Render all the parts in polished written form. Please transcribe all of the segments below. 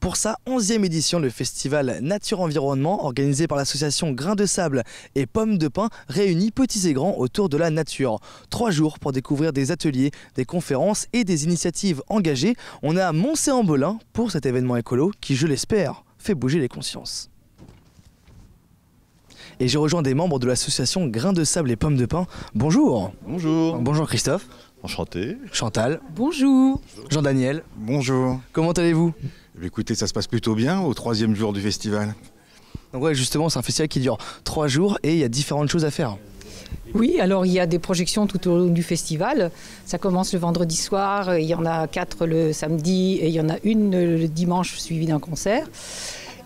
Pour sa 11e édition, le festival Nature Environnement, organisé par l'association Grains de Sable et Pommes de Pin, réunit petits et grands autour de la nature. 3 jours pour découvrir des ateliers, des conférences et des initiatives engagées. On est à Moncé-en-Belin pour cet événement écolo qui, je l'espère, fait bouger les consciences. Et j'ai rejoint des membres de l'association Grains de Sable et Pommes de Pin. Bonjour. Bonjour. Bonjour Christophe. Enchanté. Chantal. Bonjour. Jean-Daniel. Bonjour. Comment allez-vous? Écoutez, ça se passe plutôt bien au 3e jour du festival. Donc ouais, justement, c'est un festival qui dure 3 jours et il y a différentes choses à faire. Oui, alors il y a des projections tout au long du festival. Ça commence le vendredi soir, il y en a 4 le samedi et il y en a une le dimanche suivi d'un concert.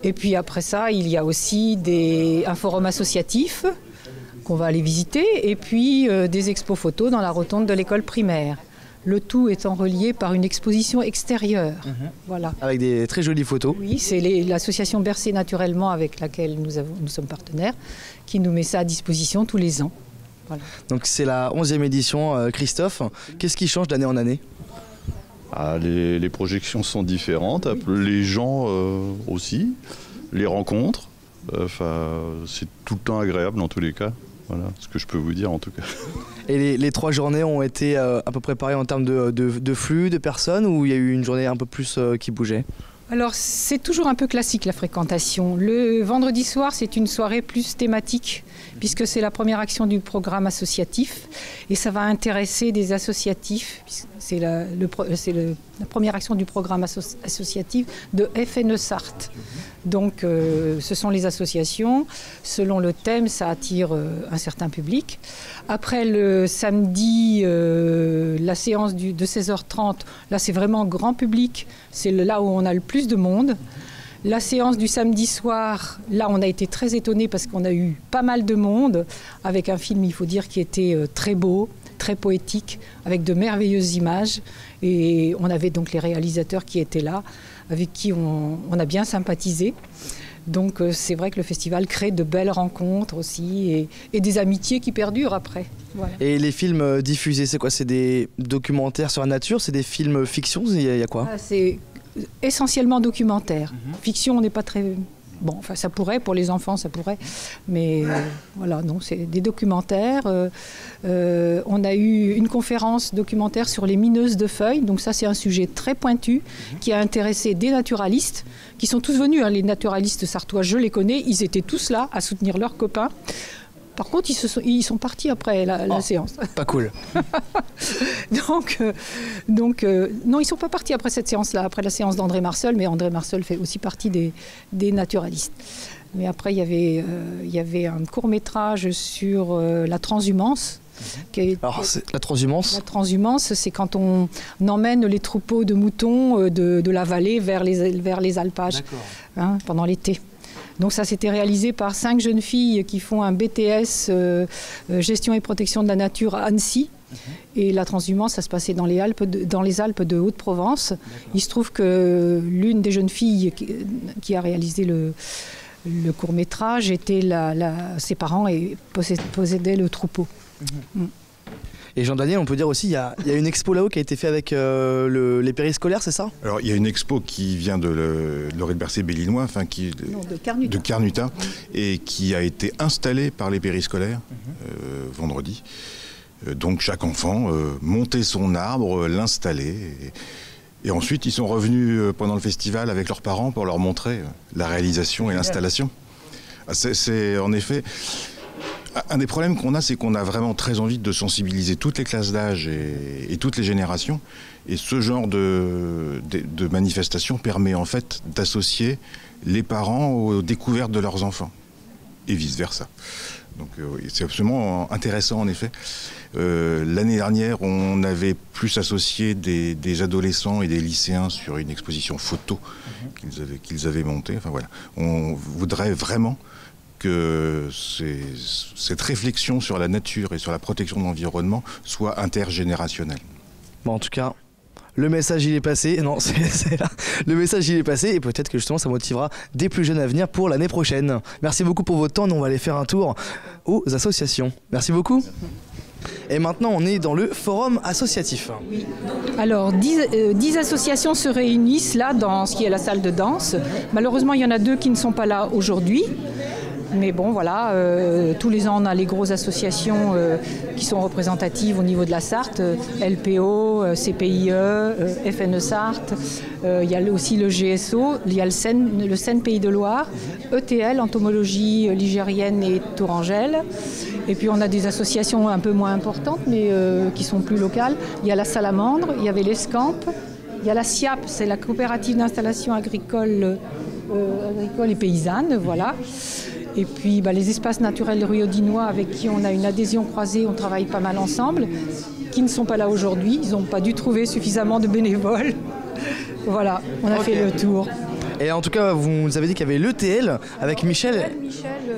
Et puis après ça, il y a aussi un forum associatif qu'on va aller visiter et puis des expos photos dans la rotonde de l'école primaire. Le tout étant relié par une exposition extérieure. Voilà. Avec des très jolies photos. Oui, c'est l'association Bercé Naturellement avec laquelle nous sommes partenaires qui nous met ça à disposition tous les ans. Voilà. Donc c'est la 11e édition. Christophe, qu'est-ce qui change d'année en année? Les projections sont différentes, les gens aussi, les rencontres, c'est tout le temps agréable dans tous les cas, voilà ce que je peux vous dire en tout cas. Et les 3 journées ont été à peu près pareilles en termes de flux, de personnes, ou il y a eu une journée un peu plus qui bougeait? Alors c'est toujours un peu classique la fréquentation. Le vendredi soir c'est une soirée plus thématique puisque c'est la première action du programme associatif et ça va intéresser des associatifs. C'est la première action du programme associatif de FNE Sarthe. Donc ce sont les associations. Selon le thème, ça attire un certain public. Après le samedi, la séance de 16h30, là c'est vraiment grand public. C'est là où on a le plus de monde. La séance du samedi soir, là on a été très étonnés parce qu'on a eu pas mal de monde avec un film, il faut dire, qui était très beau, très poétique, avec de merveilleuses images. Et on avait donc les réalisateurs qui étaient là, avec qui on a bien sympathisé. Donc c'est vrai que le festival crée de belles rencontres aussi et des amitiés qui perdurent après. Voilà. Et les films diffusés, c'est quoi? C'est des documentaires sur la nature? C'est des films fiction? Il y a quoi? C'est essentiellement documentaire. Fiction, on n'est pas très... Bon, enfin ça pourrait, pour les enfants ça pourrait, mais voilà, non, c'est des documentaires. On a eu une conférence documentaire sur les mineuses de feuilles, donc ça c'est un sujet très pointu qui a intéressé des naturalistes, qui sont tous venus, hein, les naturalistes sartois, je les connais, ils étails tous là à soutenir leurs copains. Par contre, ils sont partis après la séance. Pas cool. Donc, non, ils ne sont pas partis après cette séance-là, après la séance d'André Marseul, mais André Marseul fait aussi partie des naturalistes. Mais après, il y avait un court-métrage sur la transhumance. Alors, la transhumance? La transhumance, c'est quand on emmène les troupeaux de moutons de la vallée vers les alpages, hein, pendant l'été. Donc ça s'était réalisé par 5 jeunes filles qui font un BTS gestion et protection de la nature à Annecy. Et la transhumance, ça se passait dans les Alpes de Haute-Provence. Il se trouve que l'une des jeunes filles qui a réalisé le court-métrage était ses parents et possédaient le troupeau. Et Jean-Daniel, on peut dire aussi, il y a une expo là-haut qui a été faite avec les périscolaires, c'est ça? Alors il y a une expo qui vient de l'Orée de Bercé Bellinois, enfin de Carnutin, et qui a été installée par les périscolaires vendredi. Donc chaque enfant montait son arbre, l'installait. Et ensuite ils sont revenus pendant le festival avec leurs parents pour leur montrer la réalisation et l'installation. C'est en effet... Un des problèmes qu'on a, c'est qu'on a vraiment très envie de sensibiliser toutes les classes d'âge et toutes les générations. Et ce genre de manifestation permet en fait d'associer les parents aux découvertes de leurs enfants et vice-versa. Donc c'est absolument intéressant en effet. L'année dernière, on avait plus associé des adolescents et des lycéens sur une exposition photo qu'ils avaient montée. Enfin voilà, on voudrait vraiment que cette réflexion sur la nature et sur la protection de l'environnement soit intergénérationnelle. Bon, en tout cas, le message il est passé. Non, c'est là. Le message il est passé et peut-être que justement ça motivera des plus jeunes à venir pour l'année prochaine. Merci beaucoup pour votre temps. Nous on va aller faire un tour aux associations. Merci beaucoup. Et maintenant, on est dans le forum associatif. Oui. Alors, 10 associations se réunissent là dans ce qui est la salle de danse. Malheureusement, il y en a 2 qui ne sont pas là aujourd'hui. Mais bon, voilà, tous les ans, on a les grosses associations qui sont représentatives au niveau de la Sarthe, LPO, CPIE, FNE Sarthe, il y a aussi le GSO, il y a le Seine Pays de Loire, ETL, Entomologie ligérienne et Tourangelle. Et puis on a des associations un peu moins importantes, mais qui sont plus locales. Il y a la Salamandre, il y avait l'Escamp, il y a la SIAP, c'est la coopérative d'installation agricole et paysanne, voilà. Et puis les espaces naturels ruaudinois avec qui on a une adhésion croisée, on travaille pas mal ensemble, qui ne sont pas là aujourd'hui, ils n'ont pas dû trouver suffisamment de bénévoles. Voilà, on a fait le tour. Et en tout cas, vous nous avez dit qu'il y avait l'ETL avec Michel,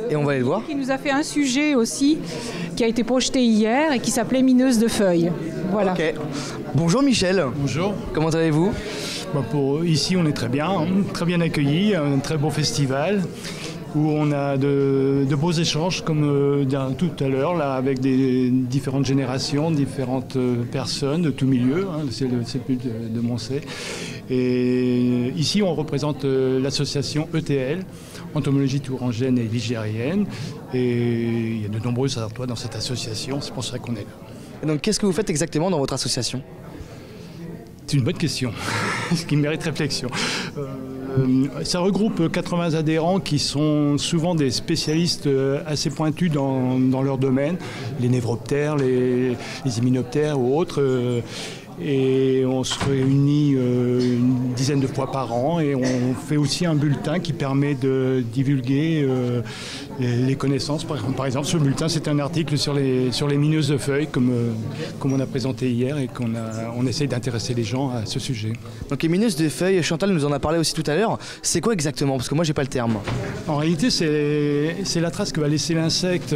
et on va aller le voir. Qui nous a fait un sujet aussi, qui a été projeté hier et qui s'appelait Mineuse de feuilles. Voilà. Okay. Bonjour Michel. Bonjour. Comment allez-vous ? Ici, on est très bien accueillis, un très beau festival où on a de beaux échanges comme tout à l'heure, là, avec des différentes générations, différentes personnes de tout milieu, c'est le but de Moncey. Et ici, on représente l'association ETL, Entomologie tourangelle et ligérienne, et il y a de nombreux Sartois dans cette association, c'est pour ça qu'on est là. Et donc, qu'est-ce que vous faites exactement dans votre association ? C'est une bonne question, ce qui mérite réflexion. Ça regroupe 80 adhérents qui sont souvent des spécialistes assez pointus dans leur domaine, les névroptères, les hyménoptères ou autres. Et on se réunit une dizaine de fois par an et on fait aussi un bulletin qui permet de divulguer les connaissances. Par exemple, ce bulletin, c'est un article sur les mineuses de feuilles, comme on a présenté hier, et on essaye d'intéresser les gens à ce sujet. Donc les mineuses de feuilles, Chantal nous en a parlé aussi tout à l'heure. C'est quoi exactement ? Parce que moi, j'ai pas le terme. En réalité, c'est la trace que va laisser l'insecte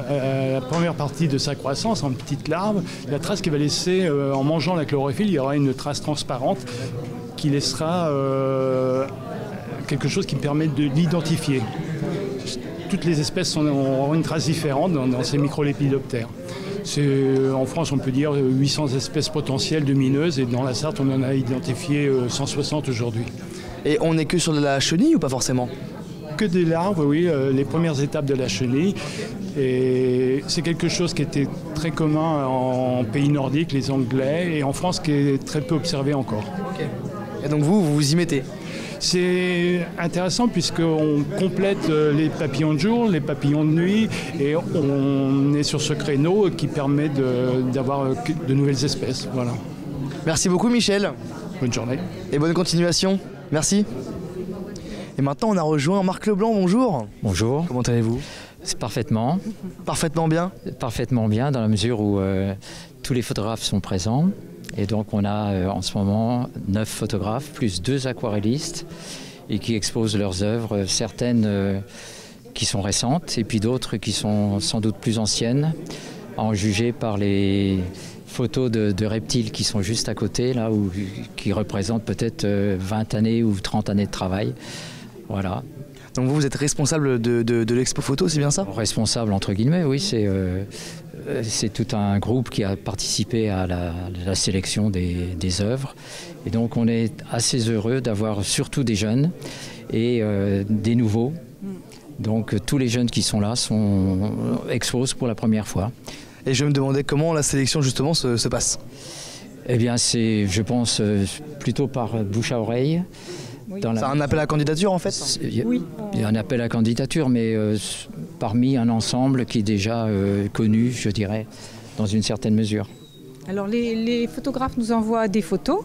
la première partie de sa croissance en petites larves. La trace qu'il va laisser en mangeant la chlorophylle, il y aura une trace transparente qui laissera quelque chose qui permet de l'identifier. Toutes les espèces auront une trace différente dans ces microlépidoptères. En France, on peut dire 800 espèces potentielles de mineuses, et dans la Sarthe, on en a identifié 160 aujourd'hui. Et on n'est que sur de la chenille ou pas forcément ? Que des larves, oui, les premières étapes de la chenille. Et c'est quelque chose qui était très commun en pays nordiques, les Anglais, et en France qui est très peu observé encore. Okay. Et donc vous y mettez ? C'est intéressant puisqu'on complète les papillons de jour, les papillons de nuit, et on est sur ce créneau qui permet d'avoir de nouvelles espèces. Voilà. Merci beaucoup Michel. Bonne journée. Et bonne continuation. Merci. Et maintenant, on a rejoint Marc Leblanc, bonjour. Bonjour. Comment allez-vous ? C'est parfaitement. Parfaitement bien ? Parfaitement bien, dans la mesure où tous les photographes sont présents. Et donc, on a en ce moment 9 photographes, plus 2 aquarellistes, et qui exposent leurs œuvres, certaines qui sont récentes, et puis d'autres qui sont sans doute plus anciennes, à en juger par les photos de reptiles qui sont juste à côté, là, qui représentent peut-être 20 années ou 30 années de travail. Voilà. Donc vous êtes responsable de l'expo photo, c'est bien ça ? Responsable entre guillemets, oui. C'est tout un groupe qui a participé à la sélection des œuvres. Et donc on est assez heureux d'avoir surtout des jeunes et des nouveaux. Donc tous les jeunes qui sont là exposent pour la première fois. Et je me demandais comment la sélection justement se passe ? Eh bien c'est, je pense, plutôt par bouche à oreille. Oui. C'est un appel à candidature en fait ? Oui. Il y a un appel à candidature, mais parmi un ensemble qui est déjà connu, je dirais, dans une certaine mesure. Alors les photographes nous envoient des photos,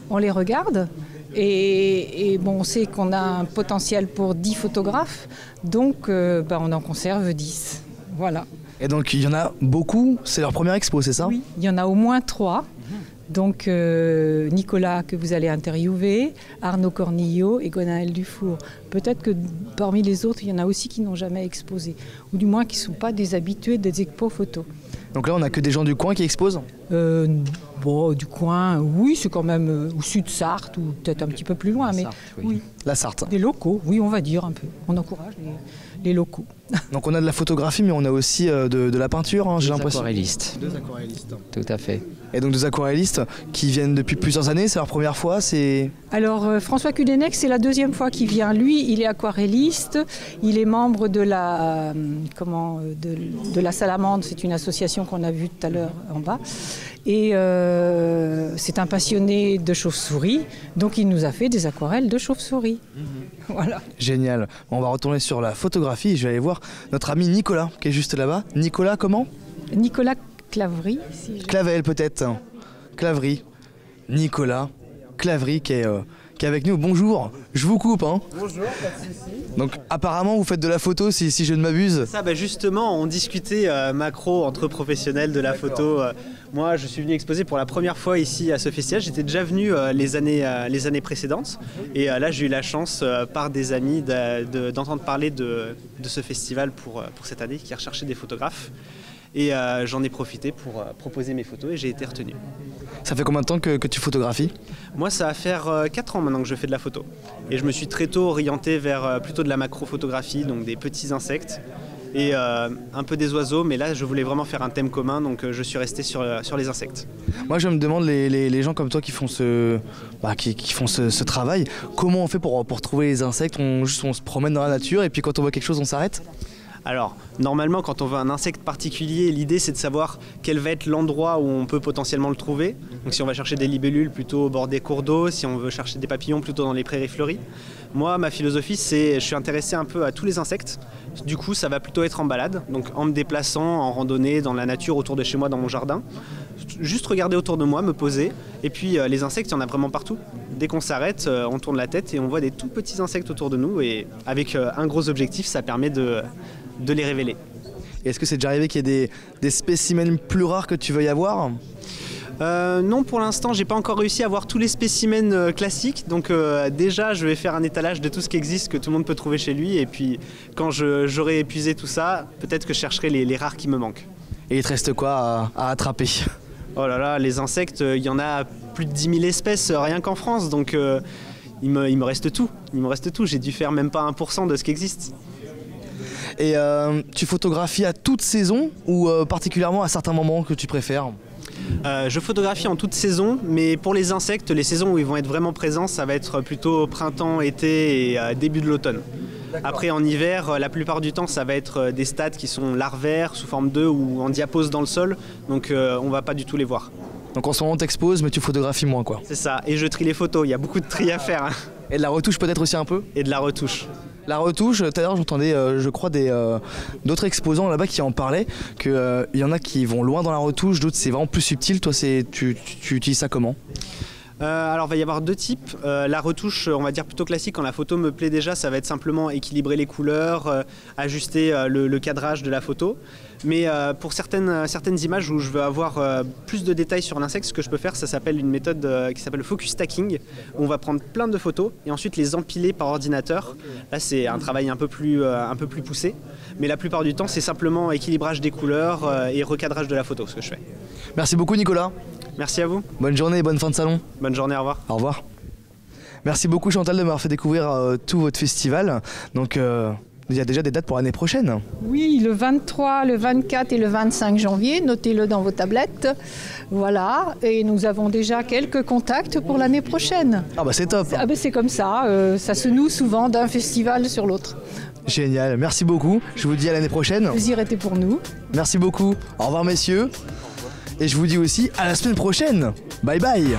on les regarde, et on sait qu'on a un potentiel pour 10 photographes, donc on en conserve 10. Voilà. Et donc il y en a beaucoup, c'est leur première expo, c'est ça ? Oui, il y en a au moins 3. Donc Nicolas que vous allez interviewer, Arnaud Cornillo et Gonaël Dufour. Peut-être que parmi les autres, il y en a aussi qui n'ont jamais exposé, ou du moins qui ne sont pas des habitués des expos photos. Donc là, on n'a que des gens du coin qui exposent ? Bon, du coin, oui, c'est quand même au sud de Sarthe ou peut-être un petit peu plus loin, mais Sarthe, oui. La Sarthe. Des locaux, oui, on va dire un peu. On encourage les locaux. Donc on a de la photographie, mais on a aussi de la peinture, hein, j'ai l'impression. Aquarellistes. 2 aquarellistes. Tout à fait. Et donc 2 aquarellistes qui viennent depuis plusieurs années, c'est leur première fois, c'est... Alors François Cudenec, c'est la 2e fois qu'il vient. Lui, il est aquarelliste, il est membre de la Salamande, c'est une association qu'on a vue tout à l'heure en bas. Et c'est un passionné de chauves-souris, donc il nous a fait des aquarelles de chauves-souris. Voilà. Génial. On va retourner sur la photographie et je vais aller voir notre ami Nicolas qui est juste là-bas. Nicolas, comment ? Nicolas Claverie. Clavel peut-être. Claverie. Nicolas Claverie qui est avec nous. Bonjour, je vous coupe. Hein. Bonjour, pas de souci. Donc apparemment vous faites de la photo si je ne m'abuse. Ça, justement, on discutait macro entre professionnels de la photo. Moi, je suis venu exposer pour la première fois ici à ce festival. J'étais déjà venu les années précédentes. Et là, j'ai eu la chance, par des amis, d'entendre parler de ce festival pour cette année, qui recherchait des photographes. Et j'en ai profité pour proposer mes photos et j'ai été retenu. Ça fait combien de temps que tu photographies ? Moi, ça va faire 4 ans maintenant que je fais de la photo. Et je me suis très tôt orienté vers plutôt de la macrophotographie, donc des petits insectes et un peu des oiseaux. Mais là, je voulais vraiment faire un thème commun, donc je suis resté sur les insectes. Moi, je me demande, les gens comme toi qui font ce travail, comment on fait pour trouver les insectes ? On se promène dans la nature et puis quand on voit quelque chose, on s'arrête ? Alors, normalement, quand on veut un insecte particulier, l'idée c'est de savoir quel va être l'endroit où on peut potentiellement le trouver. Donc si on va chercher des libellules, plutôt au bord des cours d'eau, si on veut chercher des papillons, plutôt dans les prairies fleuries. Moi, ma philosophie, je suis intéressé un peu à tous les insectes. Du coup, ça va plutôt être en balade, donc en me déplaçant, en randonnée, dans la nature, autour de chez moi, dans mon jardin. Juste regarder autour de moi, me poser. Et puis, les insectes, il y en a vraiment partout. Dès qu'on s'arrête, on tourne la tête et on voit des tout petits insectes autour de nous. Et avec un gros objectif, ça permet de les révéler. Et est-ce que c'est déjà arrivé qu'il y ait des spécimens plus rares que tu veuilles avoir ? Non, pour l'instant, j'ai pas encore réussi à voir tous les spécimens classiques. Donc déjà, je vais faire un étalage de tout ce qui existe, que tout le monde peut trouver chez lui. Et puis, quand j'aurai épuisé tout ça, peut-être que je chercherai les rares qui me manquent. Et il te reste quoi à attraper ? Oh là là, les insectes, il y en a plus de 10 000 espèces rien qu'en France. Donc il me reste tout. Il me reste tout. J'ai dû faire même pas 1% de ce qui existe. Et tu photographies à toute saison ou particulièrement à certains moments que tu préfères ? Je photographie en toute saison, mais pour les insectes, les saisons où ils vont être vraiment présents, ça va être plutôt printemps, été et début de l'automne. Après, en hiver, la plupart du temps, ça va être des stades qui sont larvaires, sous forme d'œufs ou en diapose dans le sol, donc on va pas du tout les voir. Donc en ce moment, t'exposes, mais tu photographies moins, quoi. C'est ça, et je trie les photos, il y a beaucoup de tri à faire. Hein. Et de la retouche peut-être aussi un peu ? Et de la retouche. La retouche, tout à l'heure j'entendais, je crois, d'autres exposants là-bas qui en parlaient, qu'il y en a qui vont loin dans la retouche, d'autres c'est vraiment plus subtil. Toi, tu utilises ça comment ? Alors il va y avoir 2 types. La retouche, on va dire plutôt classique, quand la photo me plaît déjà, ça va être simplement équilibrer les couleurs, ajuster le cadrage de la photo. Mais pour certaines images où je veux avoir plus de détails sur l'insecte, ce que je peux faire, ça s'appelle une méthode qui s'appelle le focus stacking, où on va prendre plein de photos et ensuite les empiler par ordinateur. Là, c'est un travail un peu plus poussé. Mais la plupart du temps, c'est simplement équilibrage des couleurs et recadrage de la photo, ce que je fais. Merci beaucoup, Nicolas. Merci à vous. Bonne journée et bonne fin de salon. Bonne journée, au revoir. Au revoir. Merci beaucoup, Chantal, de m'avoir fait découvrir tout votre festival. Donc, il y a déjà des dates pour l'année prochaine. Oui, le 23, le 24 et le 25 janvier. Notez-le dans vos tablettes. Voilà. Et nous avons déjà quelques contacts pour l'année prochaine. Ah bah c'est top. Ah bah c'est comme ça. Ça se noue souvent d'un festival sur l'autre. Génial. Merci beaucoup. Je vous dis à l'année prochaine. Le plaisir était pour nous. Merci beaucoup. Au revoir, messieurs. Et je vous dis aussi à la semaine prochaine. Bye bye.